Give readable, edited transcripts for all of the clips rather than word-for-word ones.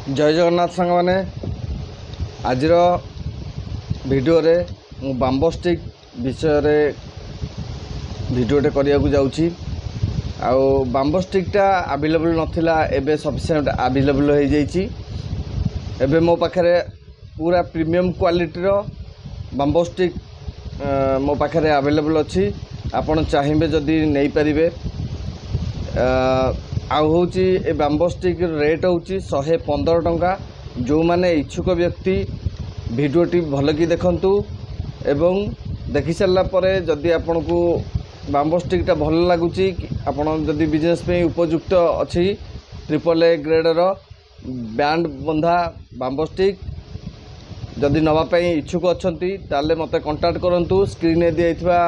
जय जगन्नाथ सांग मैंने आज वीडियो रे मु बाम्बो स्टिक विषय रे वीडियोटे करने जाऊँगी। आउ बाम्बो स्टिकटा अवेलेबल नथिला एबे सफिशिएंट अवेलेबल हो जाइए। एबे मो पाखे पूरा प्रीमियम क्वालिटीर बाम्बो स्टिक मो पाखे अवेलेबल अच्छी। आपण चाहिए जदि नहीं पारे आउची ए बाम्बो स्टिक रेट होची 115 टंका। जो माने इच्छुक व्यक्ति वीडियोटी भल कि देखंतु एवं देखि सारा परे जदि आपन को बाम्बो स्टिकटा भल लगुची आपन जदि बिजनेस पे उपयुक्त अच्छी AAA ग्रेडर बैंड बंधा बाम्बो स्टिक जदि नवापाई इच्छुक अच्छी ताले मते कांटेक्ट करंतु। स्क्रीन दिया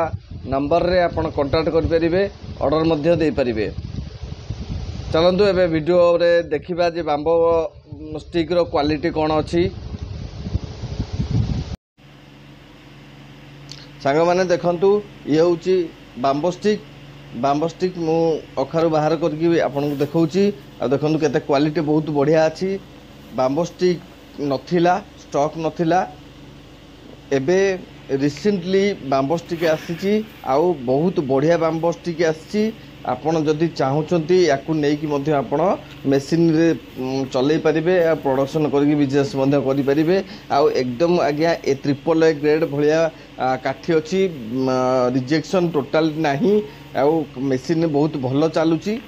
नंबर रे आपन कांटेक्ट कर परिबे, ऑर्डर मध्य दे परिबे। चलतु एबे वीडियो रे देखिबा जे बाम्बो स्टिक रो क्वालिटी कौन अच्छी। सांग माने देखंतु ये होची बाम्बो स्टिक मु अखारु बाहर करके आपन को देखौची। आ देखंतु केते क्वालिटी बहुत बढ़िया अच्छी। बाम्बो स्टिक नथिला, स्टॉक नथिला, एबे रिसेंटली बाम्बो स्टिक आसीची। आउ बहुत बढ़िया बाम्बो स्टिक आसीची। आपण जदि चाहूचंती याकू नेकी मध्य आपण मेसिन रे चलै परिबे आ प्रोडक्शन करके बिजनेस मध्य करि परिबे। आउ एकदम आज्ञा ए AAA ग्रेड भलिया काठी अछि, रिजेक्शन टोटल नाही। आउ मेसिन बहुत भलो चालुची।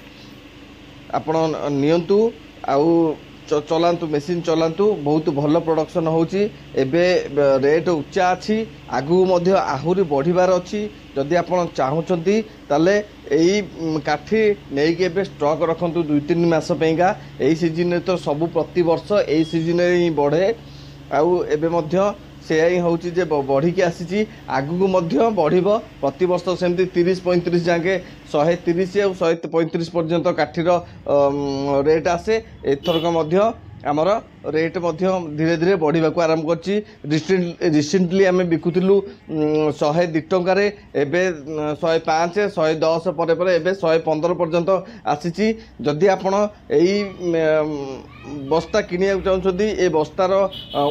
आपण नियंतु आउ चलांतु, मेसिन चलांतु, बहुत भल प्रोडक्शन होची। एबे रेट उच्चा अच्छी, आगु मध्य आहुरी बढ़िबार अच्छी। जदि आपण चाहूचंती ताले एई काठी नेइके एबे स्टॉक रखंतु 2-3 मास पेगा। एई सीजन रे तो सब प्रति वर्ष एई सीजन रे ही बढ़े। आउ एबे मध्य से ही होची जे बढ़ी के आसीची, आगु मध्य बढ़िबो। प्रति वर्ष सेमती 30-35 जाके 130 और 135 पर्यंत काठीर रेट आसे। एथरक मध्य आमर रेट मध्य धीरे धीरे बढ़िबा को आरंभ करछि। रिसेंटली आमे बिकुतिलु 102 टंका, एबे 105 110 परे परे एबे 115 पर्यंत आसीची। जदि आपण एई बस्ता किनिया चाहछथि, ए बस्तार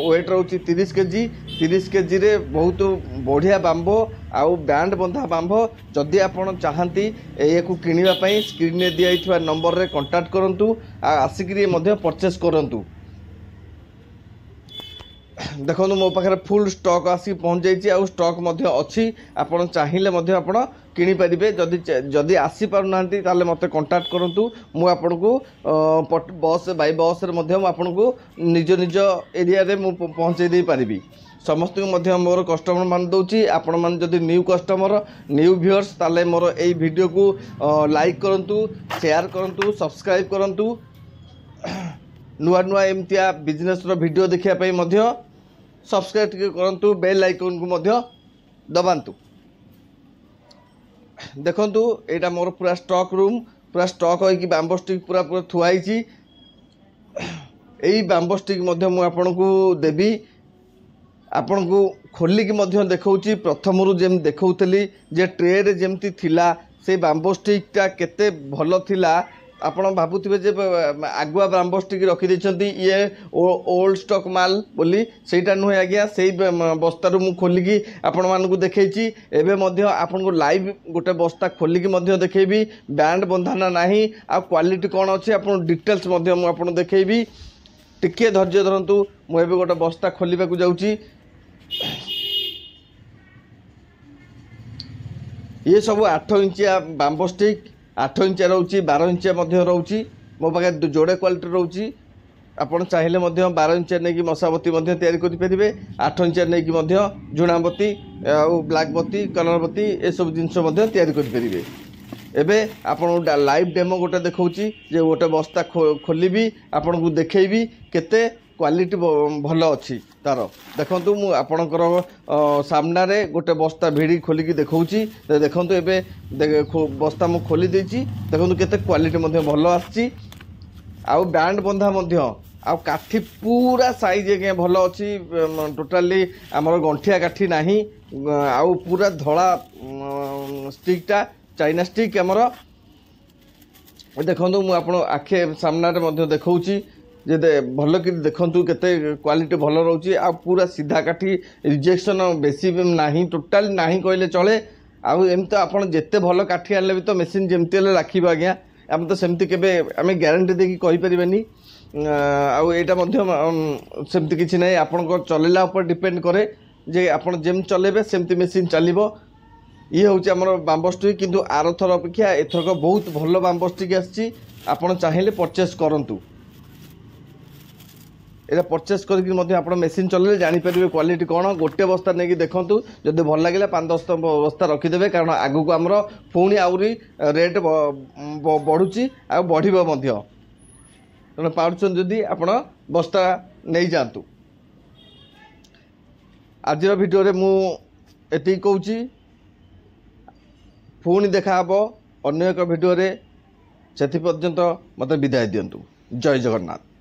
वेट रहउछि 30 केजी। 30 केजी रे बहुत बढ़िया बाम्बो आउ बैंड बंधा बाम्बो जदि आपण चाहंती एयाकू किनिबा पई स्क्रीन रे दिया हिथवा नंबर रे कांटेक्ट करंतु। आसिकरी मध्य परचेस करंतु। देखो मो पाखे फुल स्टॉक आसी पहुँच जाइए। आउ स्टॉक मध्य अच्छी, आपण चाहिए मध्य आपण किनी परिबे। जदि आसी पारु नांती ताले मते कांटेक्ट करंतु। मु आपन को बस बाय बस रे मध्य मु आपन को निज निज एरिया रे मु पहुँचे दे पारिबी। समस्त को मध्य मोर कस्टमर मान दउची। आपण मान जदि न्यू कस्टमर, न्यू व्यूअर्स ताले मोर एई वीडियो को लाइक करंतु, शेयर करंतु, सब्सक्राइब करंतु। नुआ नुआ एमतिया बिजनेस रो वीडियो देखिया पई मध्य सब्सक्राइब करंतु, बेल आइकन को मध्य दबांतु। देखंतु एटा मोर पूरा स्टॉक रूम, पूरा स्टॉक होई कि बाम्बो स्टिक पूरा पूरा थुआई छी। एई बाम्बो स्टिक मध्य मु आपन को देबी, आपन को खोली कि मध्य देखौची। प्रथम रु जेम देखौतली जे ट्रे रे जेमती थिला से बाम्बो स्टिकटा केते भलो थिला। आपण भाबुथिबे जे आगुआ बाम्बो स्टिक रखि दैछंती ये ओल्ड स्टॉक माल बोली, सेटा नुहे आज्ञा। सेई बस्तारू मु खोलिकी आपण मानकू देखैची। एबे मध्य आपण को लाइव गोटे बस्ता खोलिकी मध्य देखैबी, बैंड बंधाना नाही आ क्वालिटी कोन अछि आपण डिटेल्स मध्य मु आपण देखैबी। टिके धैर्य धरंतु, मु एबे गोटे बस्ता खोलिबा को जाउची। ये सब 8 इंचिया बाम्बो स्टिक, 8 इंचिया रोची, 12 इंचिया मध्य रोची। मो पाखे जोड़े क्वालिटी रोची। आपण चाहिए मध्य 12 इंचिया नहीं कि मशाबती मध्य तैयारी करि परिबे। 8 इंचिया नहीं कि मध्य झुणाबती आउ ब्लैक बत्ती, कलर बत्ती ए सब जिंस मध्य तैयारी करि परिबे। एबे आपण लाइव डेमो गोटे देखौची जे गोटे बस्ता खोलिबी, आपण को देखैबी केते क्वालिटी भल अच्छी तार। देखंतु मु आपणकर सामना रे गोटे बस्ता भिड़ी खोलिकी देखौची। देखंतु एबे बस्ता मु खोली देछि। देखंतु केते क्वालिटी मध्य भल आछि। आउ बैंड बंधा मध्य आउ काठी पूरा साइज के भल अच्छी। टोटाली आमर गंठिया काठी नाही। आउ पूरा धड़ा स्टिकटा चाइना स्टिक आमर देखो मुझे आखे सामने देखी जे भल कि देखु केते क्वालिटी भल रोचे आ पूरा सीधा काठी रिजेक्शन बेसी ना टोटाली ना कहले चले आउ एमती तो आप जिते भल काठी आनले भी तो मेसीन जमती रखा आज्ञा आम तो सेमती केबे आम ग्यारंटी देखिए कहीपरेनि सेमती किसी ना आपण चलेला ऊपर डिपेंड करे जे आपण जेम चलेबे सेमती मेसीन चलो ये हूँ आम बाम्बो स्टिक किंतु आर थर अपेक्षा एथरक बहुत भल बाम्बो स्टिक आसी आपण चाहिए परचेस करूँ एटा परचेस कर मेसीन चलेले जानीपर क्वालिटी कौन गोटे बस्ता नहीं देखूँ जब भल लगे 5-10 बस्ता रखिदेवे कारण आगू को आमर पुणी आहरी रेट बढ़ुची आ बढ़ तेना पार्सन जदि आपण बस्ता नहीं जातु आज भिडियो रे मु एति कहूँ पुणी देखा अन्य एक भिडियो रे से पर्यंत मत विदाय दिंतु जय जगन्नाथ।